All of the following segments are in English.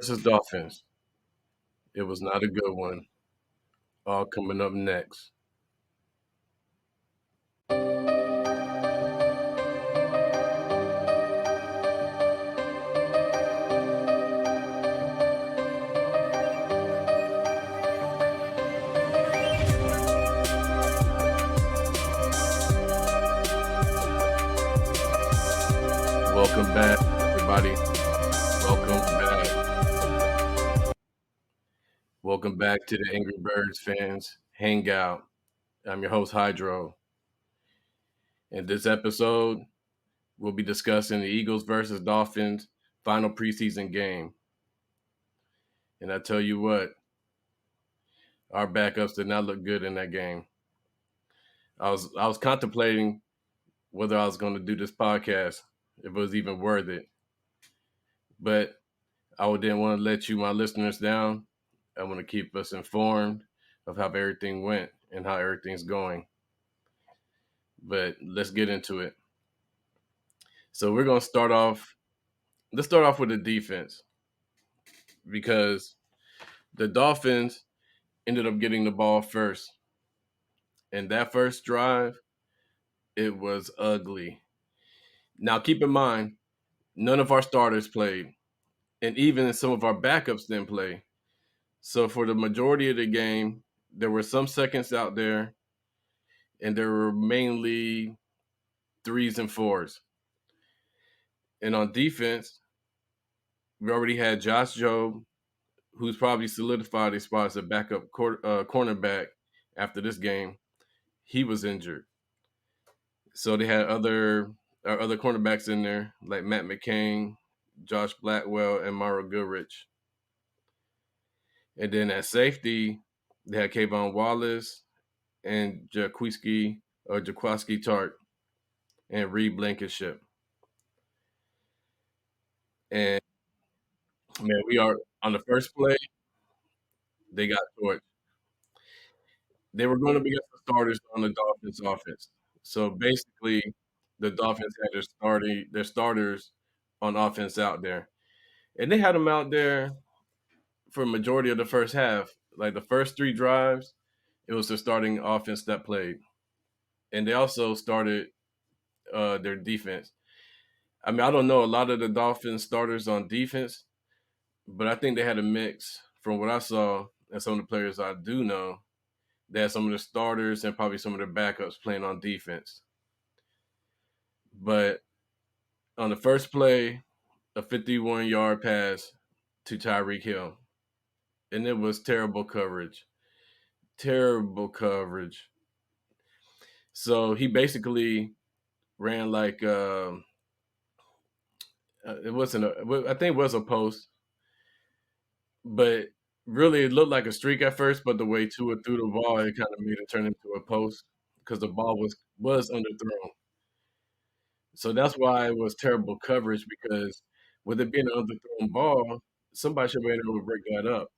versus Dolphins. It was not a good one. All coming up next. Welcome back, everybody. Welcome back. Welcome back to the Angry Birds fans hangout. I'm your host, Hydro. In this episode, we'll be discussing the Eagles versus Dolphins final preseason game. And I tell you what, our backups did not look good in that game. I was contemplating whether I was going to do this podcast, if it was even worth it. But I didn't want to let you, my listeners, down. I want to keep us informed of how everything went and how everything's going. But let's get into it. So we're going to start off. Let's start off with the defense because the Dolphins ended up getting the ball first. And that first drive, it was ugly. Now, keep in mind, none of our starters played. And even some of our backups didn't play. So for the majority of the game, there were some seconds out there, and there were mainly threes and fours. And on defense, we already had Josh Jobe, who's probably solidified his spot as a backup cornerback after this game. He was injured. So they had other cornerbacks in there, like Matt McCain, Josh Blackwell, and Mauro Goodrich. And then at safety, they had Kayvon Wallace and Jaquiski Tart and Reed Blankenship. And man, we are on the first play, they got torched. They were going to be against the starters on the Dolphins offense. So basically, the Dolphins had their starters on offense out there. And they had them out there for a majority of the first half. Like the first three drives, it was the starting offense that played. And they also started their defense. I mean, I don't know a lot of the Dolphins starters on defense, but I think they had a mix from what I saw and some of the players I do know. They had some of the starters and probably some of the backups playing on defense. But on the first play, a 51-yard pass to Tyreek Hill. And it was terrible coverage. Terrible coverage. So he basically ran like it wasn't I think it was a post, but really it looked like a streak at first. But the way Tua threw the ball, it kind of made it turn into a post because the ball was underthrown. So that's why it was terrible coverage because with it being an underthrown ball, somebody should have been able to break that up.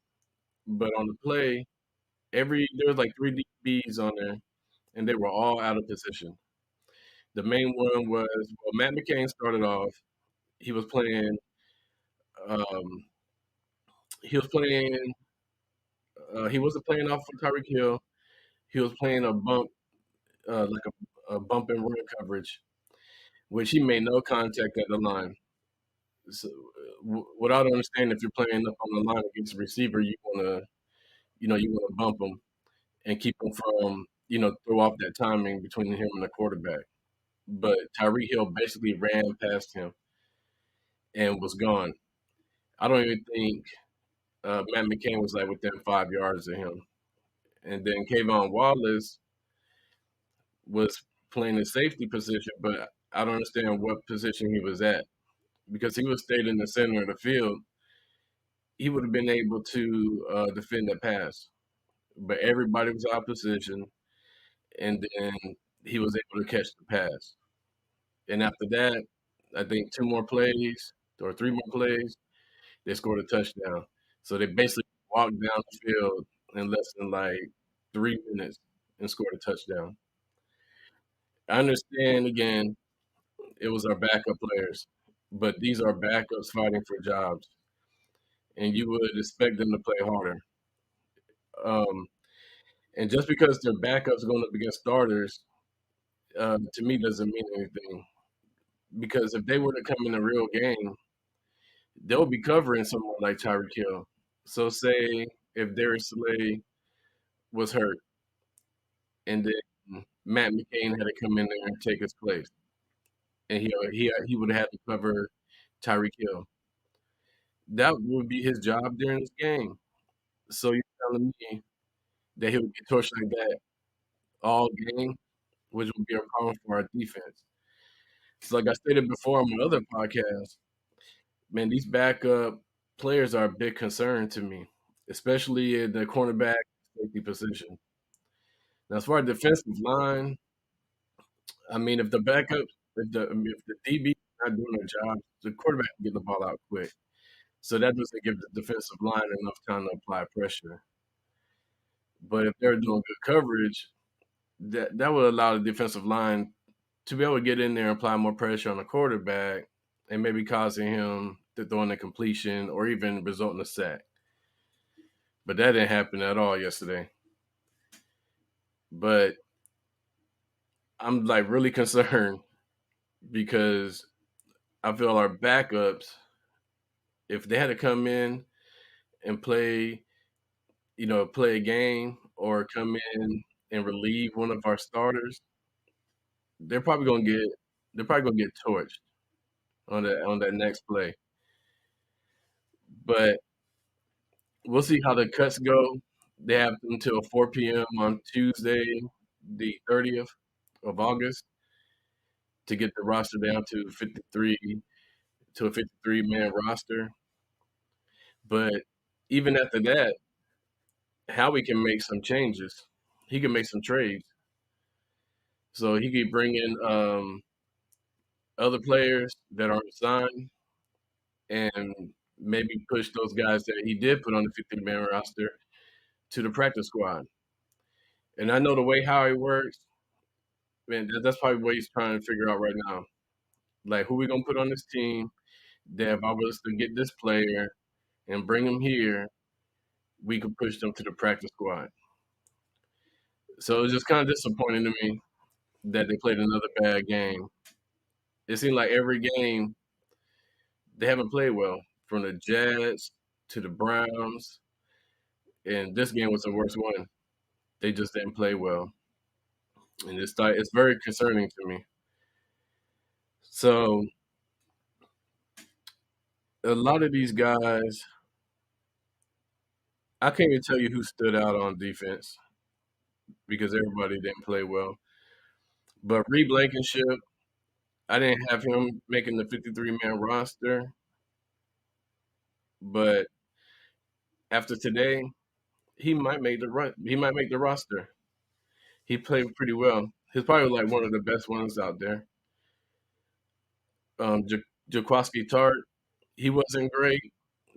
But on the play, there was like three DBs on there, and they were all out of position. The main one was Matt McCain started off. He was playing. Um, he was playing. He wasn't playing off for Tyreek Hill. He was playing a bump, like a bump and run coverage, which he made no contact at the line. So, what I don't understand, if you're playing up on the line against a receiver, you wanna bump him and keep him from throw off that timing between him and the quarterback. But Tyreek Hill basically ran past him and was gone. I don't even think Matt McCain was like within 5 yards of him. And then Kayvon Wallace was playing the safety position, but I don't understand what position he was at because he was stayed in the center of the field. He would have been able to defend the pass, but everybody was out of position, and then he was able to catch the pass. And after that, I think two more plays or three more plays, they scored a touchdown. So they basically walked down the field in less than like 3 minutes and scored a touchdown. I understand again, it was our backup players, but these are backups fighting for jobs. and you would expect them to play harder. Um, and just because their backups going up against starters, to me doesn't mean anything. Because if they were to come in a real game, they'll be covering someone like Tyreek Hill. So say if Darius Slay was hurt and then Matt McCain had to come in there and take his place, and he would have had to cover Tyreek Hill. That would be his job during this game. So you're telling me that he would get torched like that all game, which would be a problem for our defense. So like I stated before on my other podcast, man, these backup players are a big concern to me, especially in the cornerback safety position. Now, as far as defensive line, I mean, if the DB is not doing their job, the quarterback can get the ball out quick. So that doesn't give the defensive line enough time to apply pressure. But if they're doing good coverage, that would allow the defensive line to be able to get in there and apply more pressure on the quarterback and maybe causing him to throw in a completion or even result in a sack. But that didn't happen at all yesterday. But I'm like really concerned because I feel our backups, if they had to come in and play a game or come in and relieve one of our starters, they're probably gonna get they're probably gonna get torched on that next play. But we'll see how the cuts go. They have until 4 p.m. on Tuesday, the 30th of August, to get the roster down to 53 to a 53-man roster. But even after that, Howie can make some changes. He can make some trades. So he could bring in other players that aren't signed and maybe push those guys that he did put on the 50-man roster to the practice squad. And I know the way Howie works, man, that's probably what he's trying to figure out right now. Like, who we gonna put on this team that if I was to get this player and bring him here, we could push them to the practice squad. So it was just kind of disappointing to me that they played another bad game. It seemed like every game they haven't played well, from the Jets to the Browns, and this game was the worst one. They just didn't play well, and it's very concerning to me. So a lot of these guys, I can't even tell you who stood out on defense because everybody didn't play well. But Reed Blankenship, I didn't have him making the 53-man roster, but after today, he might make the roster. He played pretty well. He's probably like one of the best ones out there. Jaquaski Tart, he wasn't great,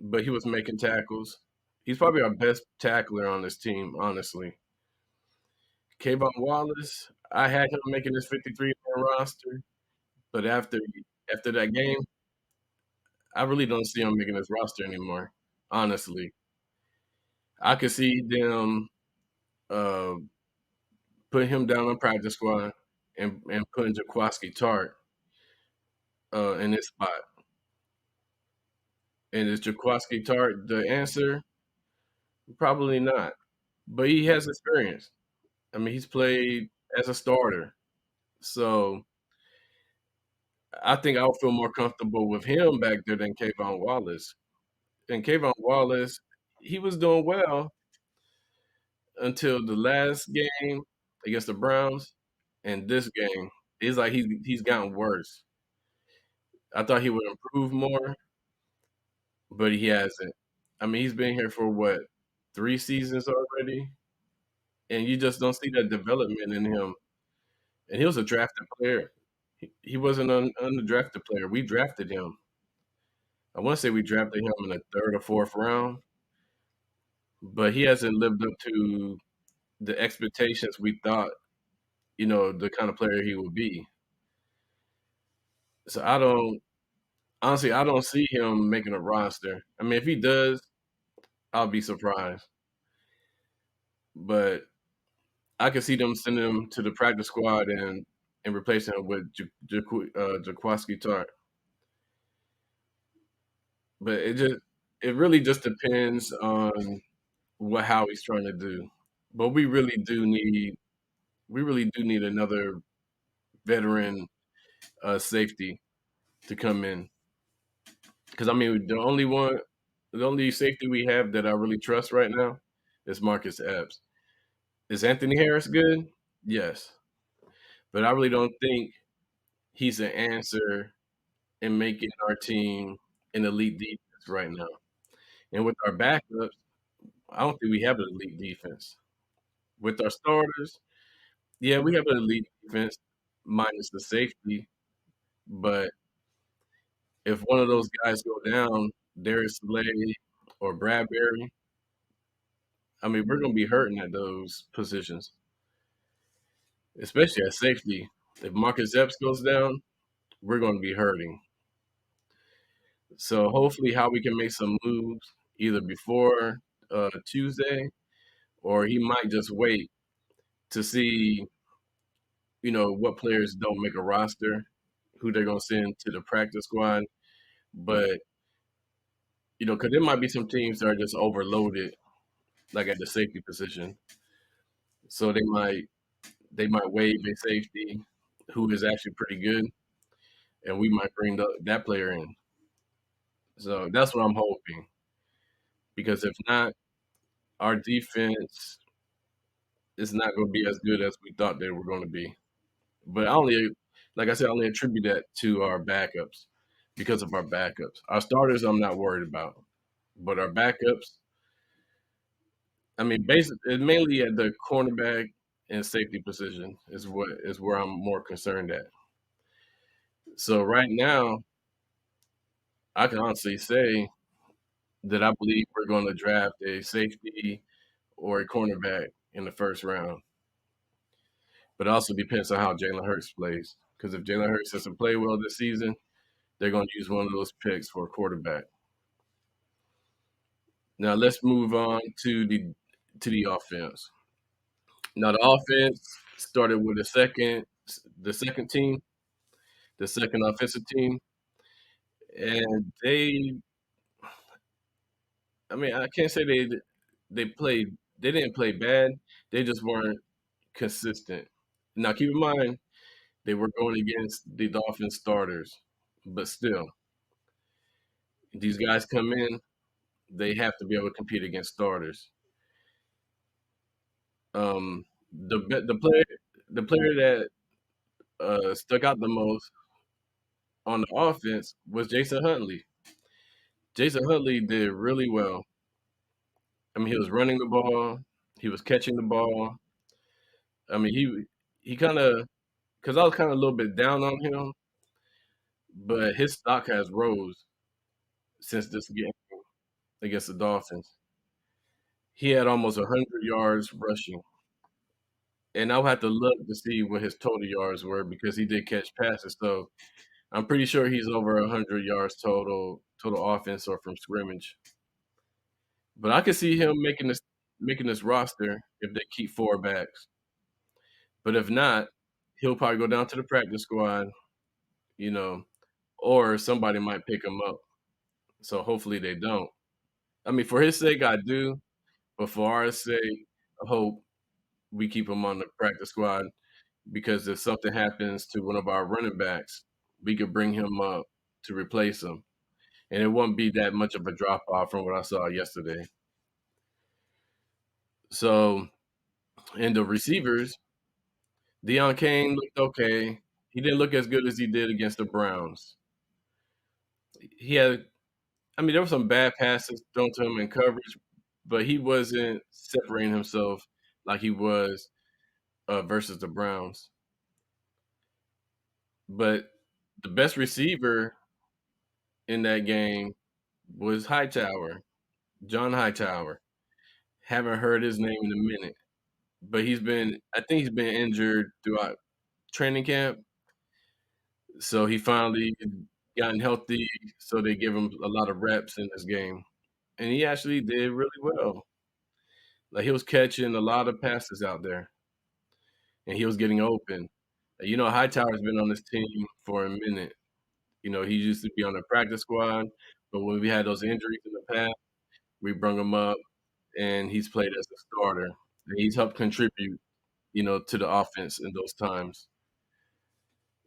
but he was making tackles. He's probably our best tackler on this team, honestly. Kayvon Wallace, I had him making this 53-man roster, but after that game, I really don't see him making this roster anymore. Honestly, I could see them uh, put him down on practice squad and putting Jaquaski Tart in his spot. And is Jaquaski Tart the answer? Probably not. But he has experience. I mean, he's played as a starter. So I think I'll feel more comfortable with him back there than Kayvon Wallace. And Kayvon Wallace, he was doing well until the last game against the Browns and this game. It's like he's gotten worse. I thought he would improve more, but he hasn't. I mean, he's been here for what, 3 seasons already? And you just don't see that development in him. And he was a drafted player. He wasn't an undrafted player. We drafted him. I want to say we drafted him in the third or fourth round, but he hasn't lived up to the expectations we thought, the kind of player he would be. So I don't honestly, I don't see him making a roster. I mean, if he does, I'll be surprised. But I could see them sending him to the practice squad and replacing him with Jaquiski Tart. But it really just depends on what how he's trying to do. But we really do need another veteran safety to come in because I mean the only safety we have that I really trust right now is Marcus Epps. Is Anthony Harris good? Yes, but I really don't think he's an answer in making our team an elite defense right now. And with our backups, I don't think we have an elite defense. With our starters, yeah, we have an elite defense minus the safety, but if one of those guys go down, Darius Slay or Bradbury, I mean, we're going to be hurting at those positions, especially at safety. If Marcus Epps goes down, we're going to be hurting. So hopefully, how we can make some moves either before Tuesday, or he might just wait to see, what players don't make a roster, who they're going to send to the practice squad. But because there might be some teams that are just overloaded, like at the safety position, so they might waive a safety who is actually pretty good, and we might bring that player in. So that's what I'm hoping. Because if not, our defense is not going to be as good as we thought they were going to be. But like I said, I only attribute that to our backups because of our backups. Our starters, I'm not worried about, but our backups, I mean, basically, mainly at the cornerback and safety position is where I'm more concerned at. So right now, I can honestly say that I believe we're going to draft a safety or a cornerback in the first round. But it also depends on how Jalen Hurts plays. Because if Jalen Hurts doesn't play well this season, they're going to use one of those picks for a quarterback. Now let's move on to the offense. Now the offense started with the second team, the second offensive team, and I mean, I can't say they didn't play bad. They just weren't consistent. Now keep in mind they were going against the Dolphins starters, but still, these guys come in, they have to be able to compete against starters. The player that stuck out the most on the offense was Jason Huntley. Jason Huntley did really well. I mean, he was running the ball, he was catching the ball. I mean, he kind of because I was kind of a little bit down on him, but his stock has rose since this game against the Dolphins. He had almost 100 yards rushing, and I'll have to look to see what his total yards were because he did catch passes. So I'm pretty sure he's over 100 yards total offense or from scrimmage. But I could see him making this roster if they keep four backs. But if not, he'll probably go down to the practice squad, you know, or somebody might pick him up. So hopefully they don't. I mean, for his sake, I do, but for our sake, I hope we keep him on the practice squad because if something happens to one of our running backs, we could bring him up to replace him, and it won't be that much of a drop off from what I saw yesterday. So, in the receivers, Deion Kane looked okay. He didn't look as good as he did against the Browns. He had, I mean, there were some bad passes thrown to him in coverage, but he wasn't separating himself like he was versus the Browns. But the best receiver in that game was Hightower, John Hightower. Haven't heard his name in a minute, but I think he's been injured throughout training camp. So he finally gotten healthy. So they give him a lot of reps in this game. and he actually did really well. Like he was catching a lot of passes out there, and he was getting open. Hightower's been on this team for a minute. He used to be on the practice squad, but when we had those injuries in the past, we brung him up, and he's played as a starter. And he's helped contribute, to the offense in those times.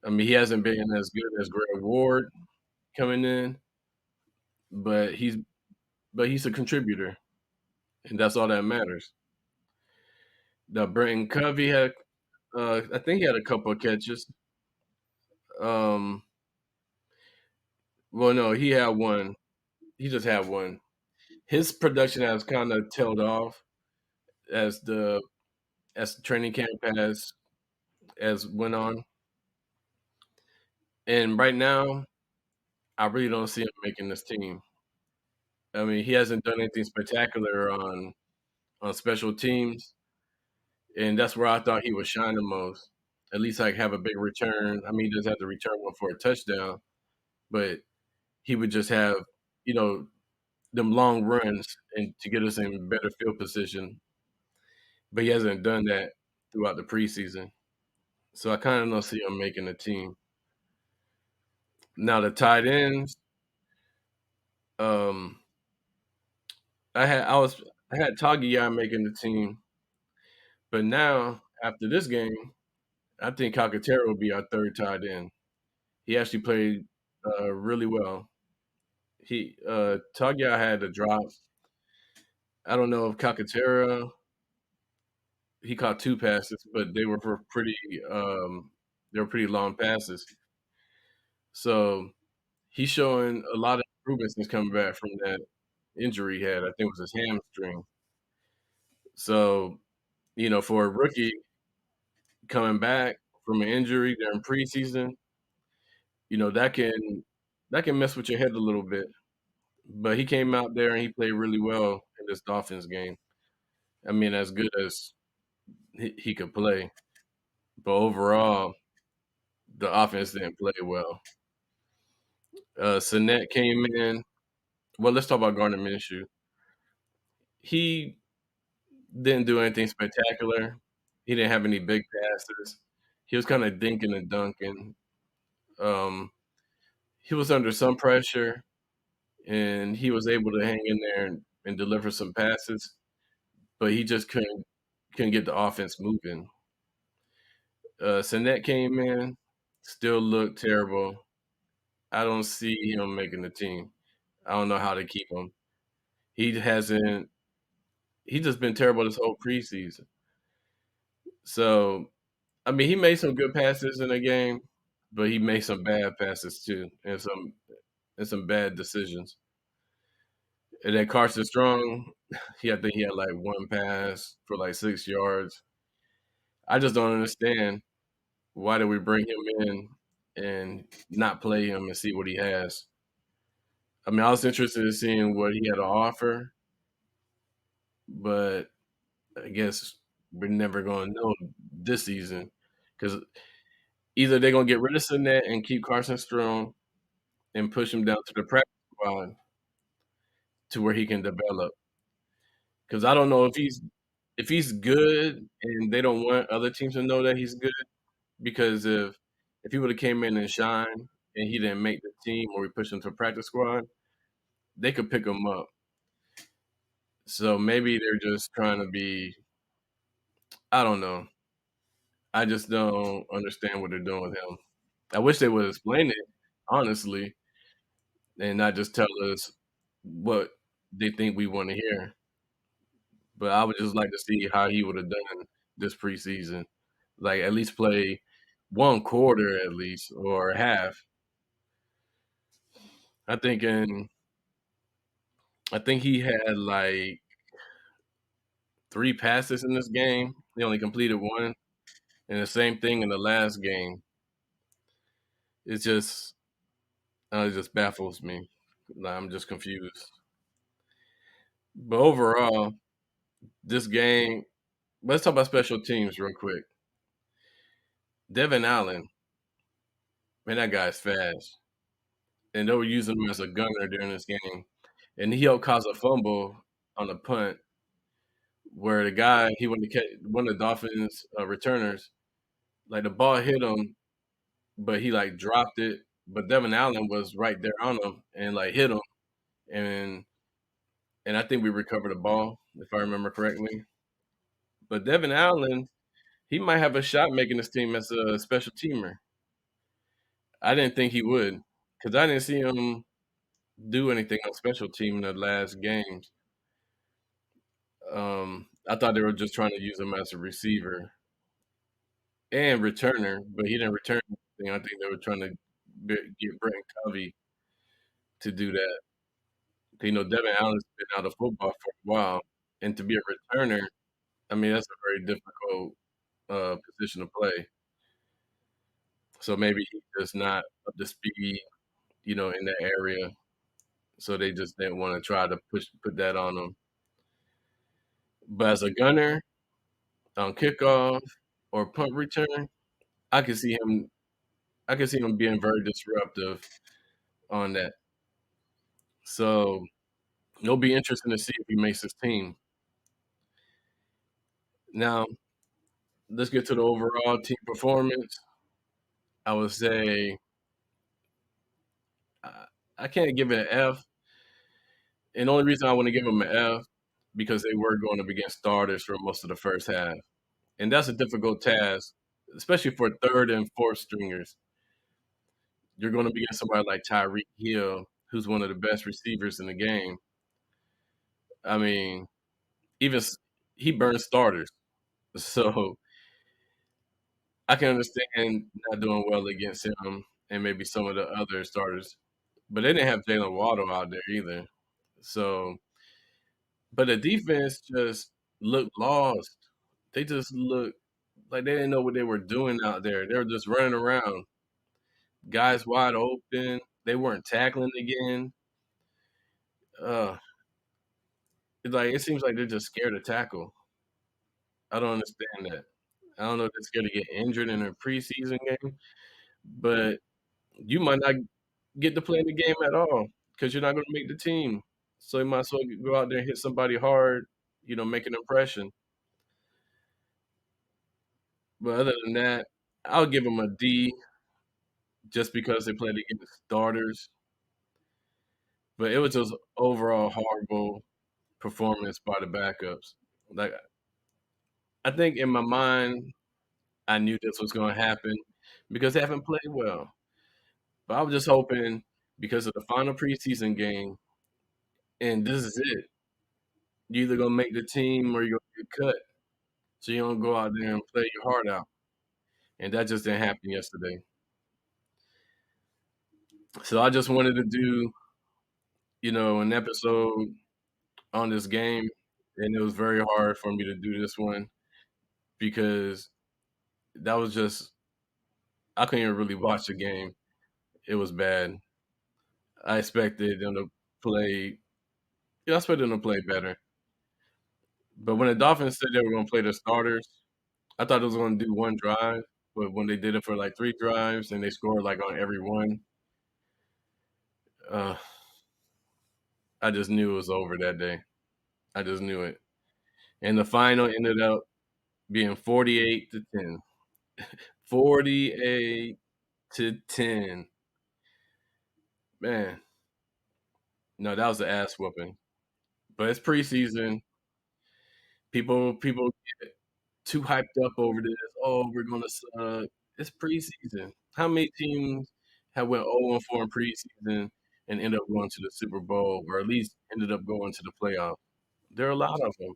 I mean, he hasn't been as good as Greg Ward coming in, but he's a contributor, and that's all that matters. The Brenton Covey had, I think he had a couple of catches. Um, well, no, he had one. He just had one. His production has kind of tailed off as the training camp has went on, and right now, I really don't see him making this team. I mean, he hasn't done anything spectacular on special teams, and that's where I thought he would shine the most. At least like have a big return. I mean, he does have to return one for a touchdown, but he would just have you know them long runs and to get us in better field position. But he hasn't done that throughout the preseason, so I kind of don't see him making the team. Now the tight ends, um, I had Tagia making the team, but now after this game, I think Calcaterra will be our third tight end. He actually played really well. Tagia had a drop. I don't know if Calcaterra he caught two passes, but they were for they were pretty long passes. So he's showing a lot of improvement since coming back from that injury he had. I think it was his hamstring. So, for a rookie coming back from an injury during preseason, that can mess with your head a little bit. But he came out there and he played really well in this Dolphins game. I mean, as good as he could play. But overall, the offense didn't play well. Sinet came in. Well, let's talk about Gardner Minshew. He didn't do anything spectacular. He didn't have any big passes. He was kind of dinking and dunking. Um, he was under some pressure, and he was able to hang in there and deliver some passes, but he just couldn't get the offense moving. Sinet came in, still looked terrible. I don't see him making the team. I don't know how to keep him. He hasn't. He just been terrible this whole preseason. So I mean, he made some good passes in the game, but he made some bad passes too, and some bad decisions. And then Carson Strong, I think he had like one pass for like 6 yards. I just don't understand why did we bring him in and not play him and see what he has. I mean, I was interested in seeing what he had to offer, but I guess we're never going to know this season because either they're going to get rid of Sinet and keep Carson Strong and push him down to the practice squad to where he can develop. Because I don't know if he's good and they don't want other teams to know that he's good. Because if he would have came in and shined and he didn't make the team or we pushed him to practice squad, they could pick him up. So maybe they're just trying to be. I don't know. I just don't understand what they're doing with him. I wish they would explain it honestly and not just tell us what they think we want to hear. But I would just like to see how he would have done this preseason. Like at least play one quarter at least or half. I think in I think he had like 3 passes in this game. He only completed one. And the same thing in the last game. It's just it just baffles me. Like, I'm just confused. But overall, this game, let's talk about special teams real quick. Devin Allen, man, that guy's fast. And they were using him as a gunner during this game. and he helped cause a fumble on a punt where the guy he went to catch one of the Dolphins returners, like the ball hit him, but he like dropped it. But Devin Allen was right there on him and like hit him, and I think we recovered the ball if I remember correctly. But Devin Allen, he might have a shot making this team as a special teamer. I didn't think he would because I didn't see him do anything on special team in the last games. I thought they were just trying to use him as a receiver and returner, but he didn't return anything. I think they were trying to get Brent Covey to do that. Devin Allen's been out of football for a while, and to be a returner, I mean that's a very difficult position to play. So maybe he's just not up to speed, in that area. So they just didn't want to try to put that on him. But as a gunner on kickoff or punt return, I could see him. I could see him being very disruptive on that. So it'll be interesting to see if he makes his team. Now let's get to the overall team performance. I would say I, I can't give it an F, and the only reason I want to give him an F because they were going up against starters for most of the first half, and that's a difficult task, especially for third and fourth stringers. You're going to be against somebody like Tyreek Hill, who's one of the best receivers in the game. I mean, even he burns starters, so I can understand not doing well against him and maybe some of the other starters. But they didn't have Jalen Waddle out there either. So, but the defense just looked lost. They just looked like they didn't know what they were doing out there. They were just running around, guys wide open. They weren't tackling again. Uh, it seems like they're just scared to tackle. I don't understand that. I don't know if they're scared to get injured in a preseason game, but you might not get to play in the game at all because you're not going to make the team. So you might as well go out there and hit somebody hard, make an impression. But other than that, I'll give them a D just because they played against starters. But it was just overall horrible performance by the backups. Like I think in my mind, I knew this was going to happen because they haven't played well. But I was just hoping because of the final preseason game, and this is it. You're either gonna make the team or you're gonna get cut. So you don't go out there and play your heart out. And that just didn't happen yesterday. So I just wanted to do, an episode on this game. And it was very hard for me to do this one because that was just I couldn't even really watch the game. It was bad. I expected them to play I expected them to play better. But when the Dolphins said they were gonna play the starters, I thought it was gonna do one drive, but when they did it for like 3 drives and they scored like on every one, uh, I just knew it was over that day. I just knew it. And the final ended up being 48-10. 48-10. Man, no, that was an ass whooping. But it's preseason. People get too hyped up over this. Oh, we're gonna suck. It's preseason. How many teams have went 0-4 in preseason and end up going to the Super Bowl, or at least ended up going to the playoffs? There are a lot of them.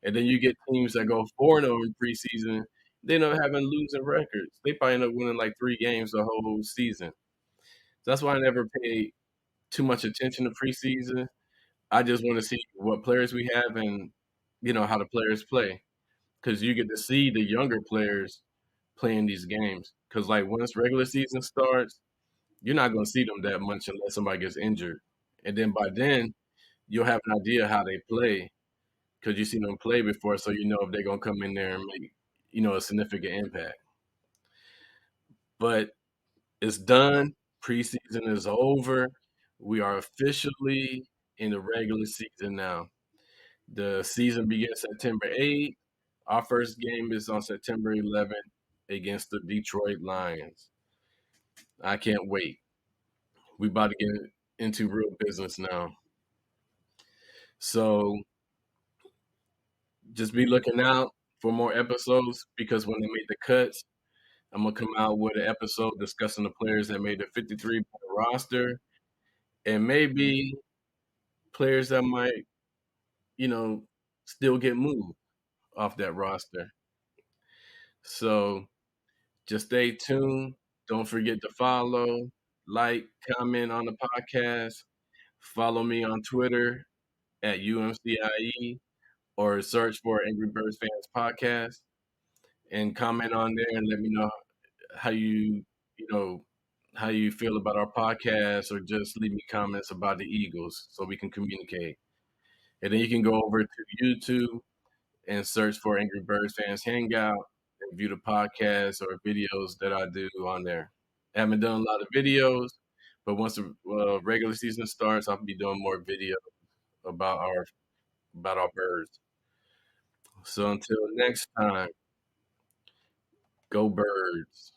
And then you get teams that go 4-0 in preseason. They end up having losing records. They probably end up winning like 3 games the whole season. That's why I never paid too much attention to preseason. I just want to see what players we have and how the players play because you get to see the younger players playing these games. Because like once regular season starts, you're not going to see them that much unless somebody gets injured, and then by then you'll have an idea how they play because you've seen them play before, so you know if they're going to come in there and make a significant impact. But it's done. Preseason is over. We are officially in the regular season now. The season begins September 8th. Our first game is on September 11th against the Detroit Lions. I can't wait. We about to get into real business now. So just be looking out for more episodes because when they make the cuts, I'm gonna come out with an episode discussing the players that made the 53 roster and maybe players that might, you know, still get moved off that roster. So just stay tuned. Don't forget to follow, like, comment on the podcast. Follow me on Twitter at UMCIE or search for Angry Birds Fans Podcast and comment on there and let me know how you know, how you feel about our podcast or just leave me comments about the Eagles so we can communicate. And then you can go over to YouTube and search for Angry Birds Fans Hangout and view the podcasts or videos that I do on there. I haven't done a lot of videos, but once the regular season starts, I'll be doing more videos about our birds. So until next time, go birds.